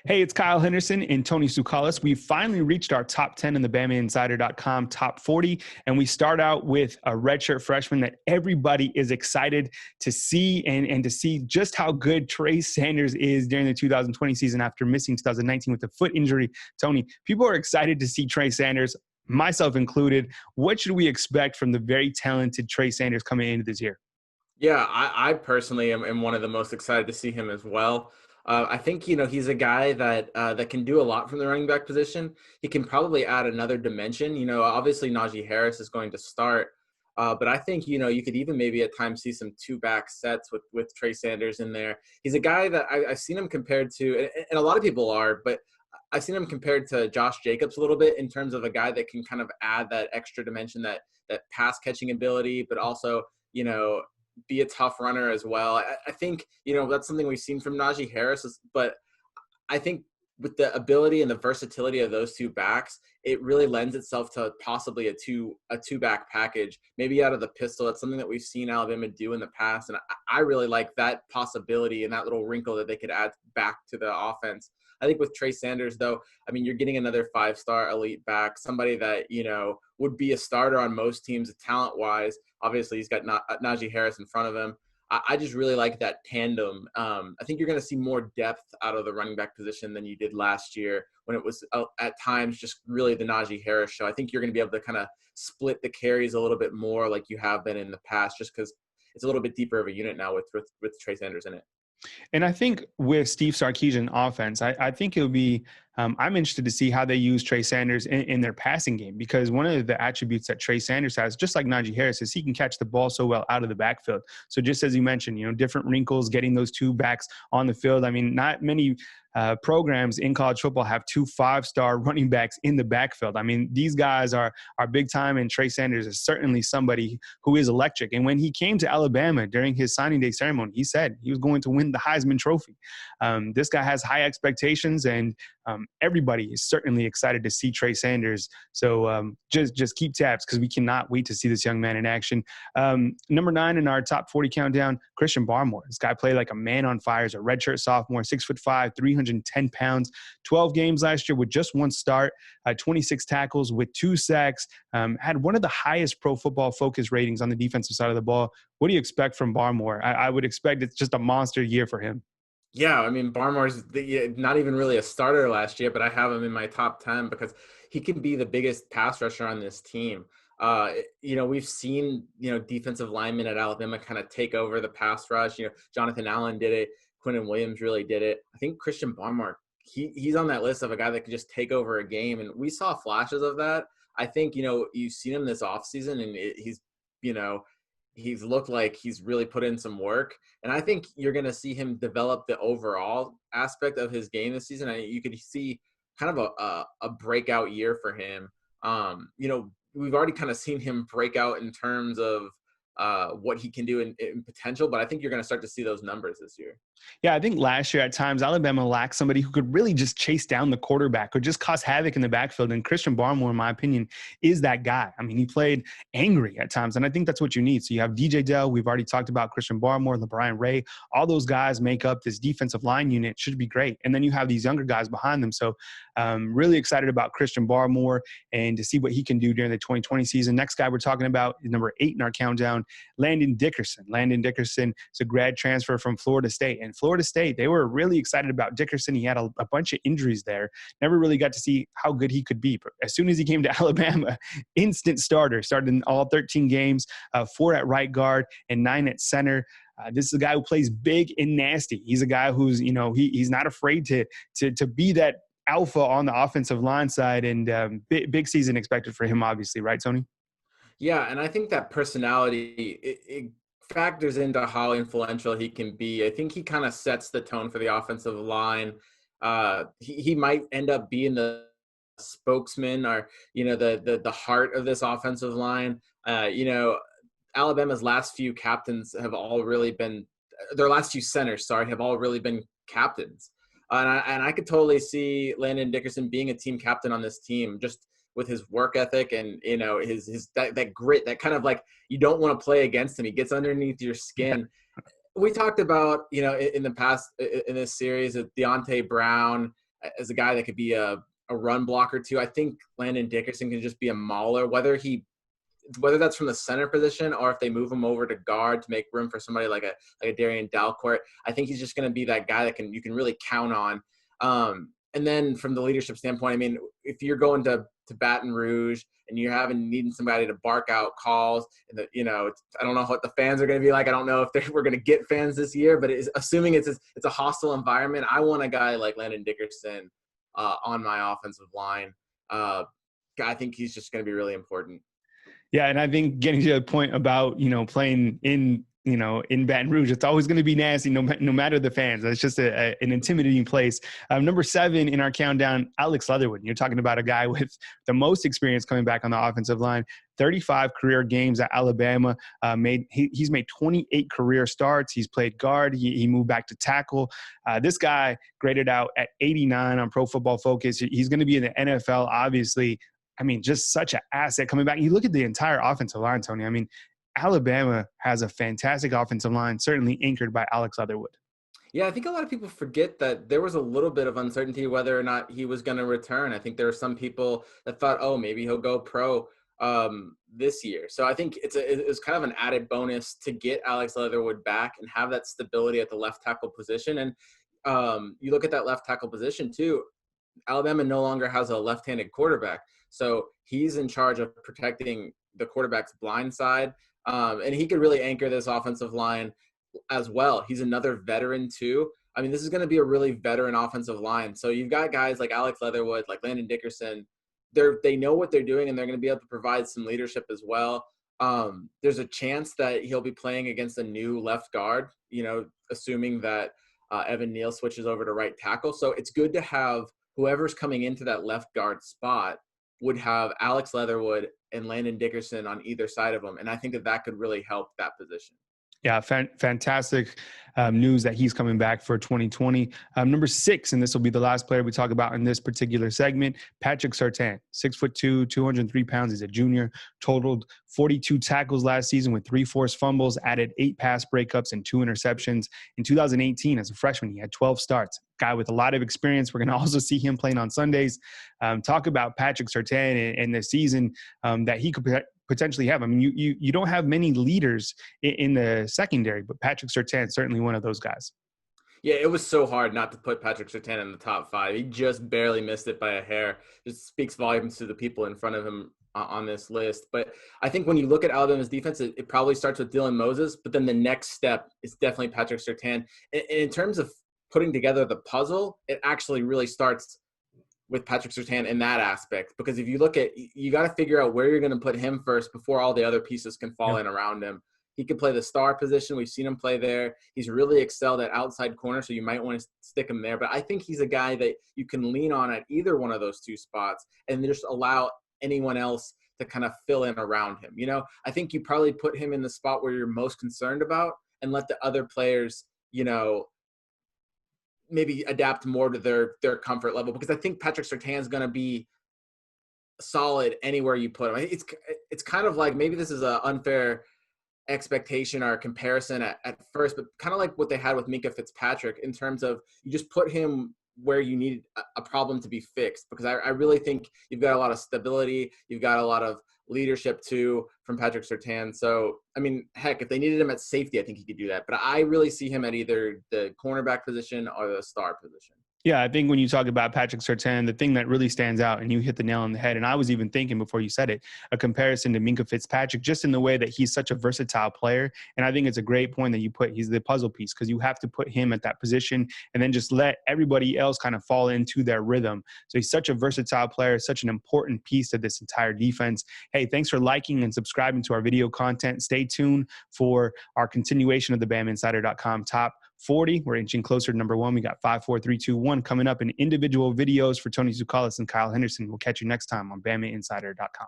Hey, it's Kyle Henderson and Tony Tsoukalis. We finally reached our top 10 in the BamaInsider.com top 40, and we start out with a redshirt freshman that everybody is excited to see and to see just how good Trey Sanders is during the 2020 season after missing 2019 with a foot injury. Tony, people are excited to see Trey Sanders, myself included. What should we expect from the very talented Trey Sanders coming into this year? Yeah, I personally am one of the most excited to see him as well. I think he's a guy that can do a lot from the running back position. He can probably add another dimension. Obviously Najee Harris is going to start, but I think you could even maybe at times see some two back sets with Trey Sanders in there. He's a guy that I've seen him compared to, and a lot of people are, but I've seen him compared to Josh Jacobs a little bit in terms of a guy that can kind of add that extra dimension, that pass catching ability, but also be a tough runner as well. I think, that's something we've seen from Najee Harris, but I think with the ability and the versatility of those two backs, it really lends itself to possibly a two back package, maybe out of the pistol. It's something that we've seen Alabama do in the past. And I really like that possibility and that little wrinkle that they could add back to the offense. I think with Trey Sanders, though, I mean, you're getting another 5-star elite back, somebody that, would be a starter on most teams talent-wise. Obviously, he's got Najee Harris in front of him. I just really like that tandem. I think you're going to see more depth out of the running back position than you did last year when it was at times just really the Najee Harris show. I think you're going to be able to kind of split the carries a little bit more like you have been in the past, just because it's a little bit deeper of a unit now with Trey Sanders in it. And I think with Steve Sarkisian offense, I think it'll be I'm interested to see how they use Trey Sanders in their passing game, because one of the attributes that Trey Sanders has, just like Najee Harris, is he can catch the ball so well out of the backfield. So just as you mentioned, different wrinkles, getting those two backs on the field. I mean, not many programs in college football have 2 5-star running backs in the backfield. I mean, these guys are big time, and Trey Sanders is certainly somebody who is electric. And when he came to Alabama during his signing day ceremony, he said he was going to win the Heisman Trophy. This guy has high expectations, and everybody is certainly excited to see Trey Sanders. So just keep tabs, because we cannot wait to see this young man in action. Number 9 in our top 40 countdown, Christian Barmore. This guy played like a man on fire as a redshirt sophomore, 6'5", 310 pounds, 12 games last year with just 1 start, 26 tackles with 2 sacks, had one of the highest Pro Football Focus ratings on the defensive side of the ball. What do you expect from Barmore? I would expect it's just a monster year for him. Yeah, I mean, Barmore's not even really a starter last year, but I have him in my top 10 because he can be the biggest pass rusher on this team. We've seen, defensive linemen at Alabama kind of take over the pass rush. Jonathan Allen did it. Quinnen Williams really did it. I think Christian Barmore, he's on that list of a guy that could just take over a game, and we saw flashes of that. I think, you've seen him this offseason, and he's looked like he's really put in some work. And I think you're going to see him develop the overall aspect of his game this season. You could see kind of a breakout year for him. We've already kind of seen him break out in terms of what he can do in potential, but I think you're going to start to see those numbers this year. Yeah, I think last year at times Alabama lacked somebody who could really just chase down the quarterback or just cause havoc in the backfield. And Christian Barmore, in my opinion, is that guy. I mean, he played angry at times, and I think that's what you need. So you have DJ Dell. We've already talked about Christian Barmore, LeBron Ray. All those guys make up this defensive line unit. Should be great. And then you have these younger guys behind them. So really excited about Christian Barmore and to see what he can do during the 2020 season. Next guy we're talking about is number 8 in our countdown, Landon Dickerson. Landon Dickerson is a grad transfer from Florida State. And Florida State, they were really excited about Dickerson. He had a bunch of injuries there. Never really got to see how good he could be. But as soon as he came to Alabama, instant starter. Started in all 13 games, 4 at right guard and 9 at center. This is a guy who plays big and nasty. He's a guy who's, he's not afraid to be that alpha on the offensive line side. And big season expected for him, obviously. Right, Tony? Yeah, and I think that personality, it factors into how influential he can be. I think he kind of sets the tone for the offensive line. He might end up being the spokesman or, the heart of this offensive line. Alabama's last few captains have all really been – their last few centers, have all really been captains. And I could totally see Landon Dickerson being a team captain on this team, just with his work ethic and, his that grit, that kind of like you don't want to play against him. He gets underneath your skin. We talked about, in the past in this series of Deontay Brown as a guy that could be a run blocker too. I think Landon Dickerson can just be a mauler, whether that's from the center position or if they move him over to guard to make room for somebody like a Darian Dalcourt. I think he's just going to be that guy that you can really count on. And then from the leadership standpoint, I mean, if you're going to Baton Rouge and you're needing somebody to bark out calls, and I don't know what the fans are going to be like. I don't know if we're going to get fans this year, but assuming it's a hostile environment, I want a guy like Landon Dickerson on my offensive line. I think he's just going to be really important. Yeah, and I think getting to the point about, playing in Baton Rouge, it's always going to be nasty no matter the fans. It's just an intimidating place. Number 7 in our countdown, Alex Leatherwood. You're talking about a guy with the most experience coming back on the offensive line. 35 career games at Alabama. He's made 28 career starts. He's played guard. He moved back to tackle. This guy graded out at 89 on Pro Football Focus. He's going to be in the NFL, obviously. I mean, just such an asset coming back. You look at the entire offensive line, Tony. I mean, Alabama has a fantastic offensive line, certainly anchored by Alex Leatherwood. Yeah, I think a lot of people forget that there was a little bit of uncertainty whether or not he was going to return. I think there were some people that thought, oh, maybe he'll go pro this year. So I think it was kind of an added bonus to get Alex Leatherwood back and have that stability at the left tackle position. And you look at that left tackle position too. Alabama no longer has a left-handed quarterback. So he's in charge of protecting the quarterback's blind side. And he could really anchor this offensive line as well. He's another veteran too. I mean, this is going to be a really veteran offensive line. So you've got guys like Alex Leatherwood, like Landon Dickerson. They know what they're doing, and they're going to be able to provide some leadership as well. There's a chance that he'll be playing against a new left guard, assuming that Evan Neal switches over to right tackle. So it's good to have whoever's coming into that left guard spot would have Alex Leatherwood and Landon Dickerson on either side of him. And I think that could really help that position. Yeah, fantastic news that he's coming back for 2020. Number 6, and this will be the last player we talk about in this particular segment, Patrick Sartain, 6'2", 203 pounds. He's a junior, totaled 42 tackles last season with 3 forced fumbles, added 8 pass breakups and 2 interceptions. In 2018, as a freshman, he had 12 starts. Guy with a lot of experience. We're going to also see him playing on Sundays. Talk about Patrick Sartain and the season that he could potentially have. I mean, you don't have many leaders in the secondary, but Patrick Sartain is certainly one of those guys. Yeah, it was so hard not to put Patrick Sartain in the top 5. He just barely missed it by a hair. It speaks volumes to the people in front of him on this list. But I think when you look at Alabama's defense, it probably starts with Dylan Moses, but then the next step is definitely Patrick Sartain. In terms of putting together the puzzle, it actually really starts with Patrick Sartain in that aspect, because if you look at, you got to figure out where you're going to put him first before all the other pieces can fall in around him. He could play the star position. We've seen him play there. He's really excelled at outside corner, so you might want to stick him there. But I think he's a guy that you can lean on at either one of those 2 spots and just allow anyone else to kind of fill in around him. I think you probably put him in the spot where you're most concerned about and let the other players, maybe adapt more to their comfort level, because I think Patrick Sartain is going to be solid anywhere you put him. It's kind of like, maybe this is an unfair expectation or comparison at first, but kind of like what they had with Minkah Fitzpatrick, in terms of you just put him where you need a problem to be fixed, because I really think you've got a lot of stability. You've got a lot of leadership too from Patrick Sartain. So, I mean, heck, if they needed him at safety, I think he could do that. But I really see him at either the cornerback position or the star position. Yeah, I think when you talk about Patrick Sartain, the thing that really stands out, and you hit the nail on the head, and I was even thinking before you said it, a comparison to Minkah Fitzpatrick, just in the way that he's such a versatile player. And I think it's a great point that you put. He's the puzzle piece, because you have to put him at that position and then just let everybody else kind of fall into their rhythm. So he's such a versatile player, such an important piece to this entire defense. Hey, thanks for liking and subscribing to our video content. Stay tuned for our continuation of the BamaInsider.com top 40. We're inching closer to number 1. We got 5, 4, 3, 2, 1 coming up in individual videos for Tony Zukalis and Kyle Henderson. We'll catch you next time on BamaInsider.com.